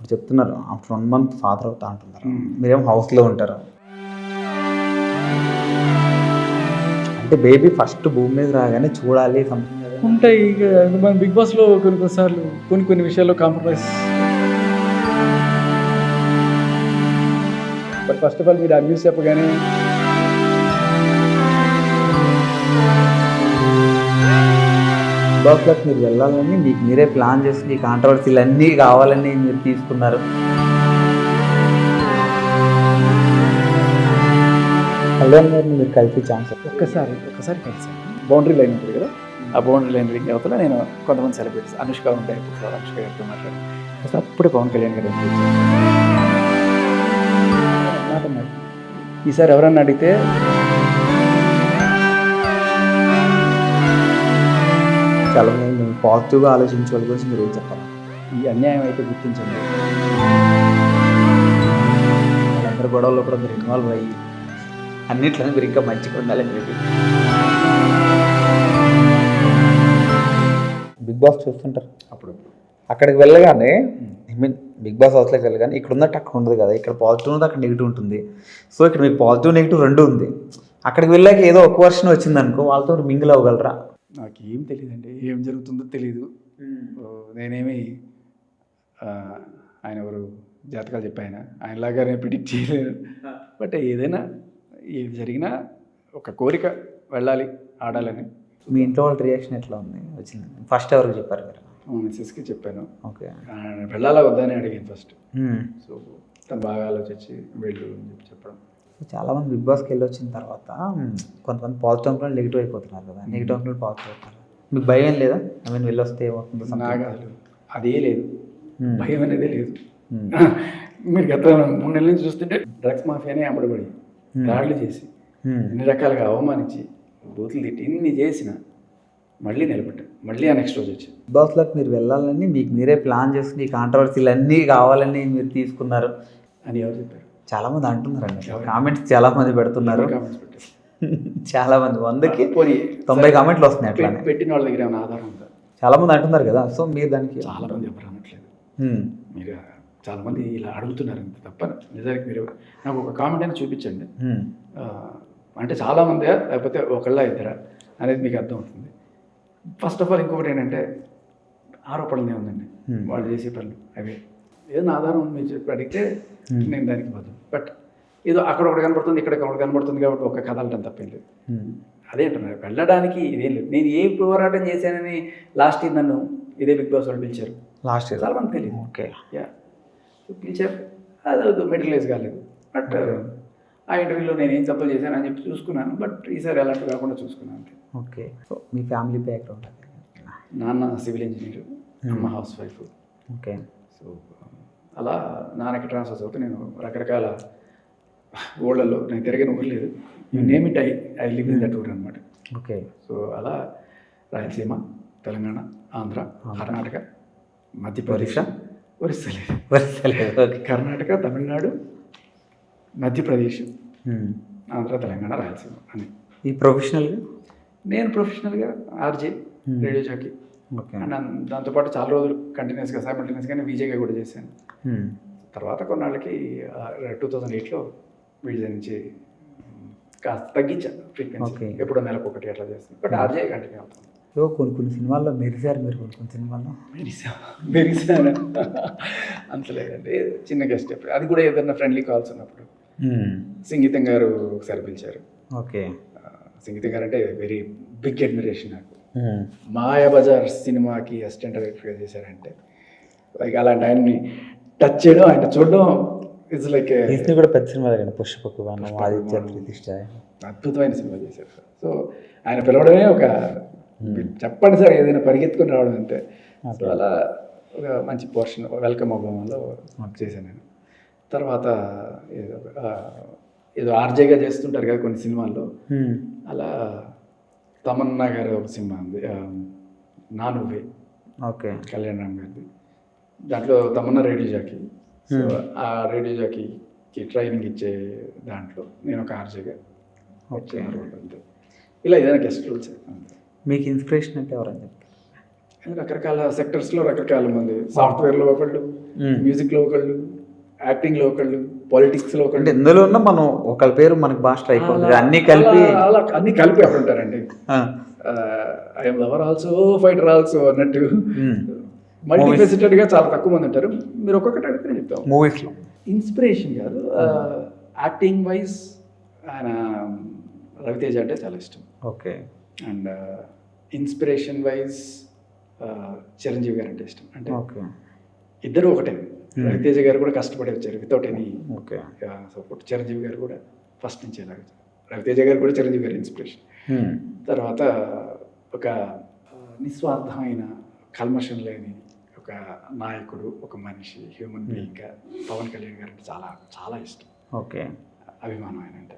ఇప్పుడు చెప్తున్నారు after 1 month father అవుతా అంటున్నారు. మీరేమో హౌస్లో ఉంటారు. అంటే బేబీ ఫస్ట్ భూమి మీద రాగానే చూడాలి సంథింగ్ ఉంటాయి. ఇక మన బిగ్ బాస్లో కొన్నిసార్లు కొన్ని విషయాల్లో compromise. But first of all మీరు ఆ న్యూస్ చెప్పగానే బాస్లోకి మీరు వెళ్ళాలని మీకు మీరే ప్లాన్ చేసి ఈ కాంట్రవర్సీలు అన్నీ కావాలని మీరు తీసుకున్నారు. కళ్యాణ్ గారిని మీరు కలిసి ఛాన్స్ ఒక్కసారి కలిసాను. బౌండరీ లైన్ ఉంటుంది కదా, ఆ బౌండరీ లైన్ రింగ్ అవతల నేను కొంతమంది సెలబ్రిటీస్ అనుష్క ఉంటాయి, అనుష్క గారితో మాట్లాడాను. అసలు అప్పుడే పవన్ కళ్యాణ్ గారు మాట అన్నాడు, ఈసారి ఎవరన్నా అడిగితే చాలా మంది పాజిటివ్గా ఆలోచించే వాళ్ళ గురించి మీరు ఏం చెప్పాలి? ఈ అన్యాయం అయితే గుర్తించండి. వాళ్ళందరూ గొడవల్లో కూడా మీరు ఇన్వాల్వ్ అయ్యి అన్నిట్లోనే మీరు ఇంకా మంచిగా ఉండాలని చెప్పి. బిగ్ బాస్ చూస్తుంటారు అప్పుడు అక్కడికి వెళ్ళగానే ఐ మీన్ బిగ్ బాస్ హౌస్లోకి వెళ్ళగానే ఇక్కడ ఉన్నట్టు అక్కడ ఉండదు కదా, ఇక్కడ పాజిటివ్ ఉంది అక్కడ నెగిటివ్ ఉంటుంది. సో ఇక్కడ మీకు పాజిటివ్ నెగిటివ్ రెండు ఉంది. అక్కడికి వెళ్ళాక ఏదో ఒక వర్షన్ వచ్చింది అనుకో, వాళ్ళతో మింగిల్ అవ్వగలరా? నాకేం తెలియదండి, ఏం జరుగుతుందో తెలీదు. నేనేమి ఆయన ఎవరు జాతకాలు చెప్పాయన ఆయనలాగా నేను ప్రిడిక్ట్ చేయలేను. బట్ ఏదైనా ఏది జరిగినా ఒక కోరిక వెళ్ళాలి ఆడాలని. మీ ఇంట్లో వాళ్ళ రియాక్షన్ ఎట్లా ఉంది వచ్చింది? ఫస్ట్ ఎవరికి చెప్పారు మీరు? మిస్సెస్కి చెప్పాను. ఓకే, వెళ్ళాలా వద్దని అడిగాను ఫస్ట్. సో తను బాగా ఆలోచించి వెళ్ళు అని చెప్పడం. చాలామంది బిగ్ బాస్కి వెళ్ళి వచ్చిన తర్వాత కొంతమంది పాజిటివ్ అనుకుని నెగిటివ్ అయిపోతున్నారు కదా, నెగిటివ్ అనుకుని పాజిటివ్ అవుతున్నారు. మీకు భయం ఏం లేదా? ఐ మీన్ వెళ్ళొస్తే ఏమవుతుందో? నాకు అసలు అదే లేదు, భయం అనేదే లేదు. మీరు గత 3 నెలల నుంచి చూస్తుంటే డ్రగ్స్ మాఫియానే అమ్మడబడి దాడులు చేసి ఎన్ని రకాలుగా అవమానించి బూతులు తిట్టి ఇన్ని చేసిన మళ్ళీ నిలబడ్డాను. మళ్ళీ ఆ నెక్స్ట్ రోజు వచ్చి బిగ్ బాస్లోకి మీరు వెళ్ళాలని మీకు మీరే ప్లాన్ చేసుకుని ఈ కాంట్రవర్సీలు అన్నీ కావాలని మీరు తీసుకున్నారు అని ఎవరు చెప్పారు? చాలామంది అంటున్నారండి, కామెంట్స్ చాలామంది పెడుతున్నారు. కామెంట్స్ పెట్టారు చాలామంది 100కి పోనీ 90 కామెంట్లు వస్తున్నాయి అట్లానే. పెట్టిన వాళ్ళ దగ్గర ఏమైనా ఆధారం ఉందా? చాలామంది అంటున్నారు కదా, సో మీరు దానికి చాలామంది ఎవరు అనట్లేదు. మీరు చాలామంది ఇలా అడుగుతున్నారు అంతే తప్ప నిజానికి మీరు నాకు ఒక కామెంట్ అయినా చూపించండి. అంటే చాలామంది లేకపోతే ఒకళ్ళ ఇద్దరా అనేది మీకు అర్థం అవుతుంది. ఫస్ట్ ఆఫ్ ఆల్ ఇంకొకటి ఏంటంటే ఆరోపణలు ఏముందండి, వాళ్ళు చేసే పనులు అవే. ఏదైనా ఆధారం మీరు చెప్పి అడిగితే నేను దానికి పోతాను. బట్ ఏదో అక్కడ ఒకటి కనబడుతుంది ఇక్కడ ఒకటి కనబడుతుంది కాబట్టి ఒక కథ అంటాం తప్పేం లేదు. అదే అంటున్నారు వెళ్ళడానికి ఇదేం లేదు. నేను ఏ పోరాటం చేశానని లాస్ట్ ఇయర్ నన్ను ఇదే బిగ్ బాస్ వాళ్ళు పిలిచారు. లాస్ట్ ఇయర్ చాలామంది తెలియదు. ఓకే, పిలిచారు, అది మెటీరియలైజ్ కాలేదు. బట్ ఆ ఇంటర్వ్యూలో నేను ఏం తప్పులు చేశాను అని చెప్పి చూసుకున్నాను. బట్ ఈసారి అలాంటి కాకుండా చూసుకున్నాను అంతే. ఓకే, సో మీ ఫ్యామిలీ బ్యాక్గ్రౌండ్? నాన్న సివిల్ ఇంజనీర్, అమ్మ హౌస్ వైఫ్. ఓకే, సో అలా నాన్నకి ట్రాన్స్ఫర్స్ అవుతూ నేను రకరకాల ఊళ్ళల్లో నేను తిరిగిన ఊరు లేదు. You name it, I live in that ఊర్ అనమాట. ఓకే, సో అలా రాయలసీమ, తెలంగాణ, ఆంధ్ర, కర్ణాటక, మధ్యప్రదేశ్, ఒరిస్సా లేదు, కర్ణాటక, తమిళనాడు, మధ్యప్రదేశ్, ఆంధ్ర, తెలంగాణ, రాయలసీమ అని. ఈ ప్రొఫెషనల్గా నేను ప్రొఫెషనల్గా RJ, radio jockey. Okay, and దాంతోపాటు చాలా రోజులు కంటిన్యూస్గా సైమల్టేనియస్గానే విజయ్గా కూడా చేశాను. తర్వాత కొన్నాళ్ళకి 2008లో విజయ్ నుంచి కాస్త తగ్గించాను ఫ్రీక్వెన్సీ. ఎప్పుడో నెలకు ఒకటి అట్లా చేస్తాను. బట్ ఆర్జే కంటిన్యూ అవుతుంది. కొన్ని సినిమాల్లో మెరిసారు మీరు, కొన్ని సినిమాల్లో మెరిసాను అంత లేదండి, చిన్న గెస్ట్. అది కూడా ఏదైనా ఫ్రెండ్లీ కాల్స్ ఉన్నప్పుడు. సంగీతం గారు ఒకసారి పిలిచారు. ఓకే, సంగీతం గారు అంటే వెరీ బిగ్ అడ్మిరేషన్ నాకు. మాయాబజార్ సినిమాకి అసిస్టెంట్ డైరెక్టర్గా చేశారంటే లైక్ అలాంటి ఆయన్ని టచ్ చేయడం, ఆయన చూడడం ఇట్స్ లైక్ కూడా పెద్ద సినిమా పుష్పకు ఆదిత్య ప్రతిష్ట అద్భుతమైన సినిమా చేశారు. సో ఆయన పిలవడమే ఒక చెప్పండి సార్ ఏదైనా పరిగెత్తుకొని రావడం అంతే. సో అలా ఒక మంచి పోర్షన్ వెల్కమ్ అవ్వడంలో చేశాను నేను. తర్వాత ఏదో ఆర్జేగా చేస్తుంటారు కదా కొన్ని సినిమాల్లో, అలా తమన్నా గారు ఒక సినిమా ఉంది నా నువ్వే, ఓకే, కళ్యాణ్ రామ్ గారిది. దాంట్లో తమన్నా రేడియో జాకీ. సో ఆ రేడియో జాకీకి ట్రైనింగ్ ఇచ్చే దాంట్లో నేను ఒక ఆర్జేగా వచ్చాను. ఇలా ఏదైనా గెస్ట్ రోల్స్. మీకు ఇన్స్పిరేషన్ అంటే ఎవరని చెప్తారు? రకరకాల సెక్టర్స్లో రకరకాల మంది, సాఫ్ట్వేర్లో ఒకళ్ళు, మ్యూజిక్లో ఒకళ్ళు, యాక్టింగ్లో ఒకళ్ళు, పాలిటిక్స్లో అంటే ఒకళ్ళు, ఇందులో ఉన్న మనం ఒకళ్ళ పేరు మనకి బాగా స్ట్రైక్ అవుతుంది, అన్ని కలిపి అలా అన్ని కలిపి అక్కడ ఉంటారండి. I'm lover also fighter also అన్నట్టు మల్టీఫెసిటెడ్గా చాలా తక్కువ మంది ఉంటారు. మీరు ఒక్కొక్కటి అడిగితే నేను చెప్తాను. మూవీస్లో ఇన్స్పిరేషన్ కాదు, యాక్టింగ్ వైజ్ ఆయన రవితేజ అంటే చాలా ఇష్టం. Okay. And inspiration wise Chiranjeevi గారు అంటే ఇష్టం. అంటే ఓకే. ఇద్దరు ఒకటే. రవితేజ గారు కూడా కష్టపడి వచ్చారు without any okay support. Chiranjeevi గారు కూడా ఫస్ట్ నుంచి ఎలాగ, రవితేజ గారు కూడా చిరంజీవి గారి ఇన్స్పిరేషన్. తర్వాత ఒక నిస్వార్థమైన కల్మషం లేని ఒక నాయకుడు, ఒక మనిషి, హ్యూమన్ బీయింగ్గా పవన్ కళ్యాణ్ గారు అంటే చాలా చాలా ఇష్టం. ఓకే. అభిమానం ఆయన అంటే.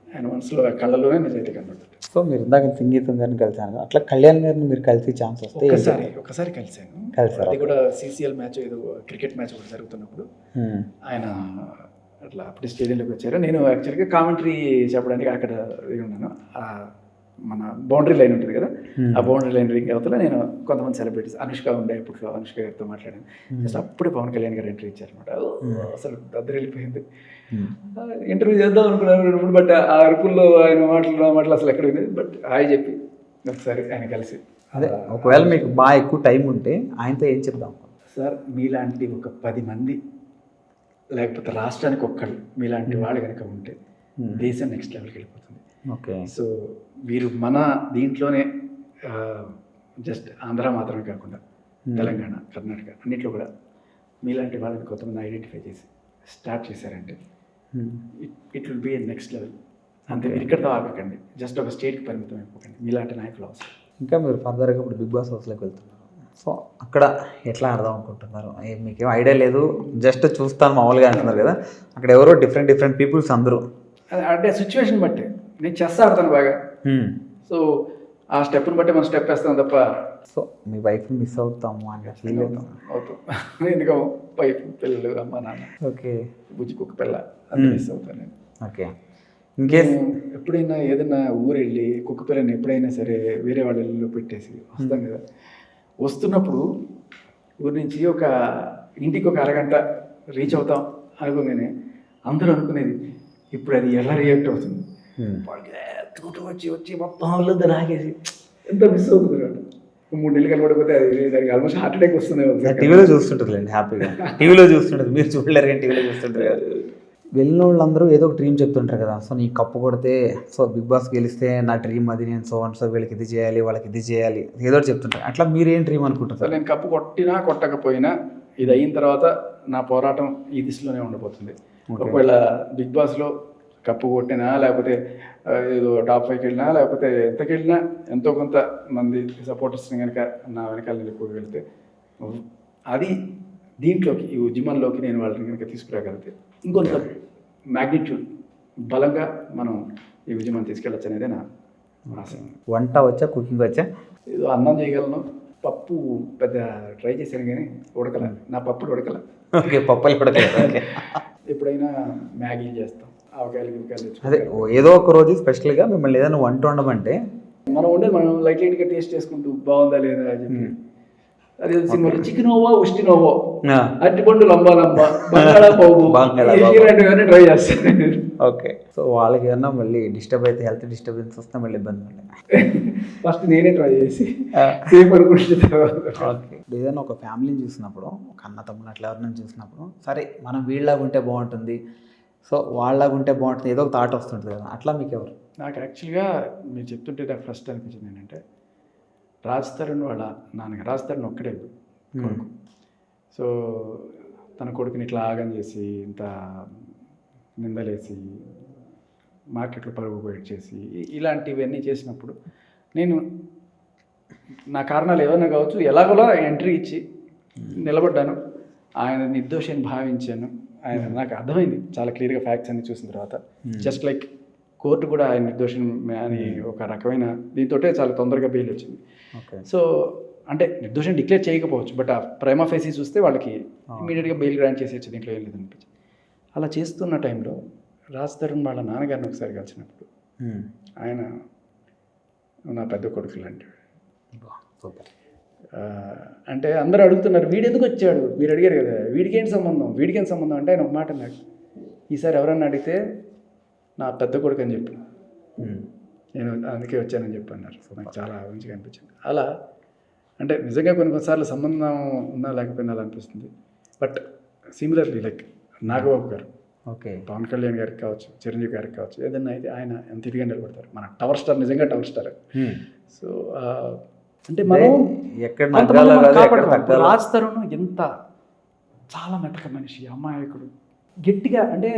ఆయన మనసులో కళ్ళలోనే నిజాయితీ కనబడుతుంది. సో మీరు ఇందాక సంగీతం గారిని కలిసాను, అట్లా కళ్యాణ్ గారిని మీరు కలిసి ఛాన్స్ వస్తే ఒకసారి కలిసాను. కలిసారు. అది కూడా CCL మ్యాచ్, ఏదో క్రికెట్ మ్యాచ్ ఒకటి జరుగుతున్నప్పుడు ఆయన అట్లా అప్పుడు స్టేడియంలోకి వచ్చారు. నేను యాక్చువల్గా కామెంటరీ చెప్పడానికి అక్కడ ఉన్నాను. మన బౌండరీ లైన్ ఉంటుంది కదా, ఆ బౌండరీ లైన్ రింగ్ అవతల నేను కొంతమంది సెలబ్రిటీస్, అనుష్క ఉండే, ఇప్పుడు అనుష్క గారితో మాట్లాడాను. జస్ట్ అప్పుడే పవన్ కళ్యాణ్ గారు ఎంట్రీ ఇచ్చారనమాట. అసలు దద్దరు వెళ్ళిపోయింది. ఇంటర్వ్యూ చేద్దాం అనుకున్నాను, బట్ ఆ అరుపుల్లో ఆయన మాటలు అసలు ఎక్కడ వినేది. బట్ హాయ్ చెప్పి ఒకసారి ఆయన కలిసి, అదే ఒకవేళ మీకు బాగా ఎక్కువ టైం ఉంటే ఆయనతో ఏం చెప్దాం సార్, మీలాంటి ఒక 10 మంది లేకపోతే రాష్ట్రానికి ఒక్కళ్ళు మీలాంటి వాళ్ళు కనుక ఉంటే దేశం నెక్స్ట్ లెవెల్కి వెళ్ళిపోతుంది. ఓకే. సో మీరు మన దీంట్లోనే జస్ట్ ఆంధ్ర మాత్రమే కాకుండా తెలంగాణ, కర్ణాటక అన్నింటిలో కూడా మీలాంటి వాళ్ళని కొంతమంది ఐడెంటిఫై చేసి స్టార్ట్ చేశారంటే it will be next level. అంతే, ఇక్కడితో ఆగకండి, జస్ట్ ఒక స్టేట్కి పరిమితం అయిపోకండి. మీలాంటి నాయకులు అవసరం. ఇంకా మీరు ఫర్దర్గా ఇప్పుడు బిగ్ బాస్ హౌస్లోకి వెళ్తున్నారు, సో అక్కడ ఎట్లా ఆడదాం అనుకుంటున్నారు? మీకేం ఐడియా లేదు, జస్ట్ చూస్తాను మామూలుగా అంటున్నారు కదా, అక్కడ ఎవరో డిఫరెంట్ పీపుల్స్ అందరూ. అంటే సిచ్యువేషన్ బట్టి నేను చెస్ ఆడతాను బాగా, సో ఆ స్టెప్ని బట్టి మనం స్టెప్ వేస్తాం తప్ప. సో మీ వైఫ్ని మిస్ అవుతాము అని ఫీల్ అవుతాం. ఎందుకో వైఫ్, పిల్లలు, అమ్మ నాన్న, ఓకే, బుజ్జి కుక్క పిల్ల అది మిస్ అవుతాను నేను. ఓకే. ఇంకేస్ ఎప్పుడైనా ఏదైనా ఊరు వెళ్ళి కుక్క పిల్లని ఎప్పుడైనా సరే వేరే వాళ్ళ ఇల్లు పెట్టేసి వస్తాం కదా, వస్తున్నప్పుడు ఊరి నుంచి ఒక ఇంటికి ఒక అరగంట రీచ్ అవుతాం అనుకోగానే అందరూ అనుకునేది ఇప్పుడు అది ఎలా రియాక్ట్ అవుతుంది, వచ్చి మొత్తం వాళ్ళంతా నాగేసి ఎంత మిస్ అవుతుంది. 3 నెలలు కనబడిపోతే అది దానికి ఆల్మోస్ట్ హార్ట్ అటాక్ వస్తుంది. టీవీలో చూస్తుంటుంది హ్యాపీగా, టీవీలో చూస్తుంటుంది, మీరు చూడలేరు కానీ టీవీలో చూస్తుంటారు కదా. వెళ్ళిన వాళ్ళందరూ ఏదో ఒక డ్రీమ్ చెప్తుంటారు కదా, సో నీ కప్పు కొడితే, సో బిగ్ బాస్ గెలిస్తే నా డ్రీమ్ అది, నేను సో వీళ్ళకి ఇది చేయాలి, వాళ్ళకి ఇది చేయాలి, ఏదో ఒకటి చెప్తుంటారు. అట్లా మీరు ఏం డ్రీమ్ అనుకుంటారు? నేను కప్పు కొట్టినా కొట్టకపోయినా ఇది అయిన తర్వాత నా పోరాటం ఈ దిశలోనే ఉండబోతుంది. ఒకవేళ బిగ్ బాస్లో కప్పు కొట్టినా, లేకపోతే ఏదో టాప్ 5కి వెళ్ళినా, లేకపోతే ఎంతకి వెళ్ళినా ఎంతో కొంత మంది సపోర్టర్స్ని కనుక నా వెనకాల నిలుపుకోగలిగితే, అది దీంట్లోకి, ఈ ఉద్యమంలోకి నేను వాళ్ళని కనుక తీసుకురాగలిగితే ఇంకొంత మ్యాగ్నిట్యూడ్ బలంగా మనం ఈ ఉద్యమం తీసుకెళ్ళచ్చు అనేది నా ఆశ. వంట వచ్చా, కుకింగ్ వచ్చా? ఏదో అన్నం చేయగలను, పప్పు పెద్ద ట్రై చేశాను కానీ ఉడకల, నా పప్పులు ఉడకల. ఓకే, పప్పులు ఉడకలేదు. ఎప్పుడైనా మ్యాగీ చేస్తాం, ఆవకాయలు అదే ఏదో ఒక రోజు స్పెషల్గా మిమ్మల్ని ఏదైనా వంట ఉండమంటే మనం ఉండేది మనం లైట్గా టేస్ట్ చేసుకుంటూ బాగుందా లేదా అని చెప్పి. అదే సినిమాలో చికెనోవో ఉష్టినోవో, అరటిపండు లంబా బంగాళాబాబు ట్రై చేస్తాను. ఓకే. సో వాళ్ళకి ఏమన్నా మళ్ళీ డిస్టర్బ్ అయితే, హెల్త్ డిస్టర్బెన్స్ వస్తే మళ్ళీ ఇబ్బంది. ఫస్ట్ నేనే ట్రై చేసి సేఫ్ అనుకుంటున్నా. ఓకే. ఏదైనా ఒక ఫ్యామిలీని చూసినప్పుడు, ఒక అన్న తమ్ముడు అట్లా ఎవరిని చూసినప్పుడు, సరే మనం వీళ్ళలాగా ఉంటే బాగుంటుంది, సో వాళ్ళలాగా ఉంటే బాగుంటుంది, ఏదో ఒక థాట్ వస్తుంటుంది కదా, అట్లా మీకు ఎవరు? నాకు యాక్చువల్గా మీరు చెప్తుంటే నాకు ఫస్ట్ అనిపించింది ఏంటంటే, రాజ్ తరుణ్ వాళ్ళ నాన్నగారు, రాజ్ తరుణ్ ఒక్కడే కొడుకు. సో తన కొడుకుని ఇట్లా ఆగం చేసి, ఇంత నిందలేసి, మార్కెట్లో పరుగు పోయేట్ చేసి, ఇలాంటివన్నీ చేసినప్పుడు నేను నా కారణాలు ఏమైనా కావచ్చు, ఎలాగోలా ఎంట్రీ ఇచ్చి నిలబడ్డాను. ఆయన నిర్దోషిని భావించాను. ఆయన నాకు అర్థమైంది చాలా క్లియర్గా ఫ్యాక్ట్స్ అన్ని చూసిన తర్వాత. జస్ట్ లైక్ కోర్టు కూడా ఆయన నిర్దోషం అని ఒక రకమైన దీంతో చాలా తొందరగా బెయిల్ వచ్చింది. సో అంటే నిర్దోషం డిక్లేర్ చేయకపోవచ్చు, బట్ ఆ ప్రైమా ఫేసీ చూస్తే వాళ్ళకి ఇమీడియట్గా బెయిల్ గ్రాంట్ చేసేచ్చు, దీంట్లో ఏం లేదనిపించింది. అలా చేస్తున్న టైంలో రాజ్ తరుణ్ వాళ్ళ నాన్నగారిని ఒకసారి కలిసినప్పుడు ఆయన నా పెద్ద కొడుకు లాంటివి. సూపర్. అంటే అందరూ అడుగుతున్నారు వీడు ఎందుకు వచ్చాడు, మీరు అడిగారు కదా వీడికి ఏంటి సంబంధం అంటే ఆయన ఒక మాట అన్నాడు, ఈసారి ఎవరన్నా అడిగితే నా పెద్ద కొడుకు అని చెప్పి నేను అందుకే వచ్చానని చెప్పి అన్నారు. నాకు చాలా మంచిగా అనిపించింది. అలా అంటే నిజంగా కొన్నిసార్లు సంబంధం ఉన్నా లేకపోయినా అలా అనిపిస్తుంది. బట్ సిమిలర్లీ లైక్ నాగబాబు గారు, ఓకే, పవన్ కళ్యాణ్ గారికి కావచ్చు, చిరంజీవి గారికి కావచ్చు, ఏదన్నా అయితే ఆయన ఎంత ఇదిగా నిలబడతారు. మన టవర్ స్టార్, నిజంగా టవర్ స్టార్. సో అంటే మనం ఎక్కడ రాజ్ తరుణ్ ఎంత చాలా మెతక మనిషి, అమాయకుడు, గట్టిగా అంటే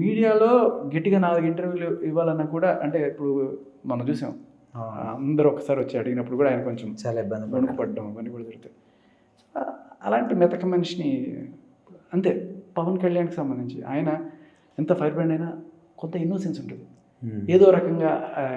మీడియాలో గట్టిగా 4 ఇంటర్వ్యూలు ఇవ్వాలన్నా కూడా అంటే ఇప్పుడు మనం చూసాం అందరూ ఒకసారి వచ్చి అడిగినప్పుడు కూడా ఆయన కొంచెం చాలా ఇబ్బంది వణుకుపడ్డం ఇవన్నీ కూడా జరుగుతాయి. అలాంటి మెతక మనిషిని అంతే. పవన్ కళ్యాణ్కి సంబంధించి ఆయన ఎంత ఫైర్ బ్రాండ్ అయినా కొంత ఇన్నోసెన్స్ ఉంటుంది. ఏదో రకంగా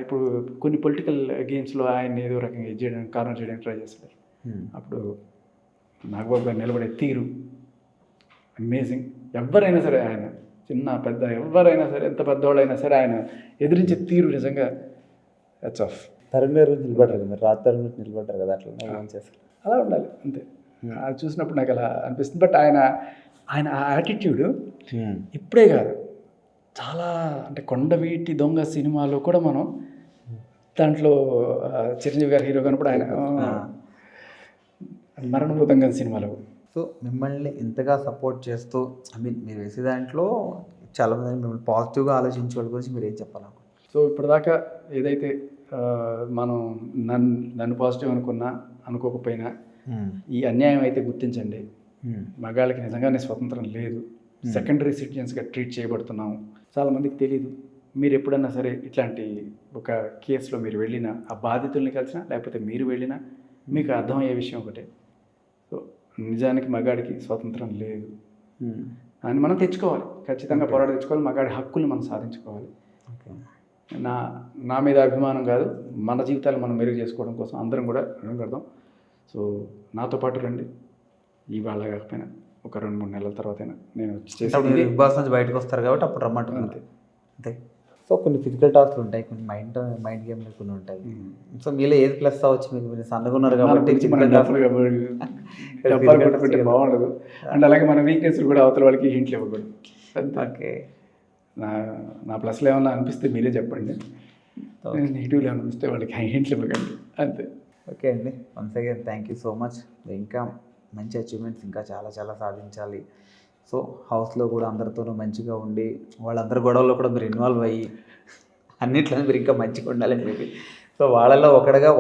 ఇప్పుడు కొన్ని పొలిటికల్ గేమ్స్లో ఆయన్ని ఏదో రకంగా ఇది చేయడానికి కారణం చేయడానికి ట్రై చేస్తారు. అప్పుడు నాగబాబు గారు నిలబడే తీరు అమేజింగ్. ఎవరైనా సరే ఆయన చిన్న పెద్ద ఎవరైనా సరే ఎంత పెద్దవాళ్ళైనా సరే ఆయన ఎదిరించే తీరు నిజంగా హెట్స్ ఆఫ్. తరుణ్ గారు నిలబడ్డారు కదా, రాజ్ తరుణ్ గురించి నిలబడ్డారు కదా, అట్లా చేస్తారు. అలా ఉండాలి అంతే. అది చూసినప్పుడు నాకు అలా అనిపిస్తుంది. బట్ ఆయన ఆ యాటిట్యూడ్ ఇప్పుడే కాదు, చాలా అంటే కొండవీటి దొంగ సినిమాలో కూడా మనం దాంట్లో చిరంజీవి గారు హీరో కనప్పుడు ఆయన మరణభూతంగా సినిమాలో. సో మిమ్మల్ని ఇంతగా సపోర్ట్ చేస్తూ మీరు వేసే దాంట్లో చాలామంది మిమ్మల్ని పాజిటివ్గా ఆలోచించే వాళ్ళ గురించి మీరు ఏం చెప్పాలనుకుంటున్నారు? సో ఇప్పటిదాకా ఏదైతే మనం నన్ను పాజిటివ్ అనుకోకపోయినా ఈ అన్యాయం అయితే గుర్తించండి. మగాళ్ళకి నిజంగానే స్వతంత్రం లేదు, సెకండరీ సిటిజన్స్గా ట్రీట్ చేయబడుతున్నాము. చాలామందికి తెలీదు. మీరు ఎప్పుడన్నా సరే ఇట్లాంటి ఒక కేసులో మీరు వెళ్ళినా, ఆ బాధితుల్ని కలిసినా లేకపోతే మీరు వెళ్ళినా మీకు అర్థమయ్యే విషయం ఒకటే, సో నిజానికి మగాడికి స్వతంత్రం లేదు అని మనం తెచ్చుకోవాలి. ఖచ్చితంగా పోరాట తెచ్చుకోవాలి. మగాడి హక్కుల్ని మనం సాధించుకోవాలి. నా మీద అభిమానం కాదు, మన జీవితాలు మనం మెరుగు చేసుకోవడం కోసం అందరం కూడా కడదాం. సో నాతో పాటు రండి. ఇవాళ కాకపోయినా ఒక 2-3 నెలల తర్వాత అయినా నేను బిగ్ బాస్ నుంచి బయటకు వస్తారు కాబట్టి అప్పుడు రమ్మంటుంది అంతే అంతే. సో కొన్ని ఫిజికల్ టాస్క్లు ఉంటాయి, కొన్ని మైండ్ గేమ్లు కొన్ని ఉంటాయి. సో మీలో ఏది ప్లస్ అవ్వచ్చు? మీరు సన్నగున్నారు కాబట్టి డబ్బాలు కొట్టుకుంటే బాగుండదు. అండ్ అలాగే మన వీక్నెస్ కూడా అవతల వాళ్ళకి హింట్లు ఇవ్వకూడదు. ఓకే, నా ప్లస్లో ఏమన్నా అనిపిస్తే మీరే చెప్పండి, నెగిటివ్లో అనిపిస్తే వాళ్ళకి హింట్లు ఇవ్వకండి అంతే. ఓకే అండి, once again thank you so much. ఇంకా మంచి అచీవ్మెంట్స్ ఇంకా చాలా చాలా సాధించాలి. సో హౌస్లో కూడా అందరితోనూ మంచిగా ఉండి, వాళ్ళందరి గొడవల్లో కూడా మీరు ఇన్వాల్వ్ అయ్యి అన్నిట్లోనే మీరు ఇంకా మంచిగా ఉండాలని చెప్పి, సో వాళ్ళలో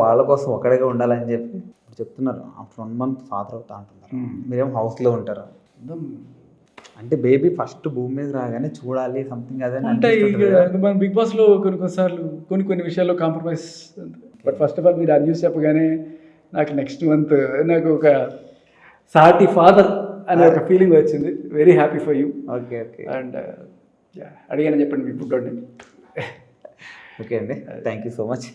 వాళ్ళ కోసం ఒకడిగా ఉండాలని చెప్పి చెప్తున్నారు. ఆఫ్టర్ 1 month ఫాదర్ అవుతా అంటున్నారు. మీరేం హౌస్లో ఉంటారు అంటే బేబీ ఫస్ట్ భూమి మీద రాగానే చూడాలి సంథింగ్ అదే అంటే మన బిగ్ బాస్లో కొన్నిసార్లు కొన్ని విషయాల్లో compromise. But first of all మీరు ఆ న్యూస్ చెప్పగానే నాకు నెక్స్ట్ మంత్ నాకు ఒక సాటి ఫాదర్ అనే ఒక ఫీలింగ్ వచ్చింది. Very happy for you. Okay okay. And అడిగానని చెప్పండి మీ బుడ్డోడిని. ఓకే అండి, థ్యాంక్ యూ సో మచ్.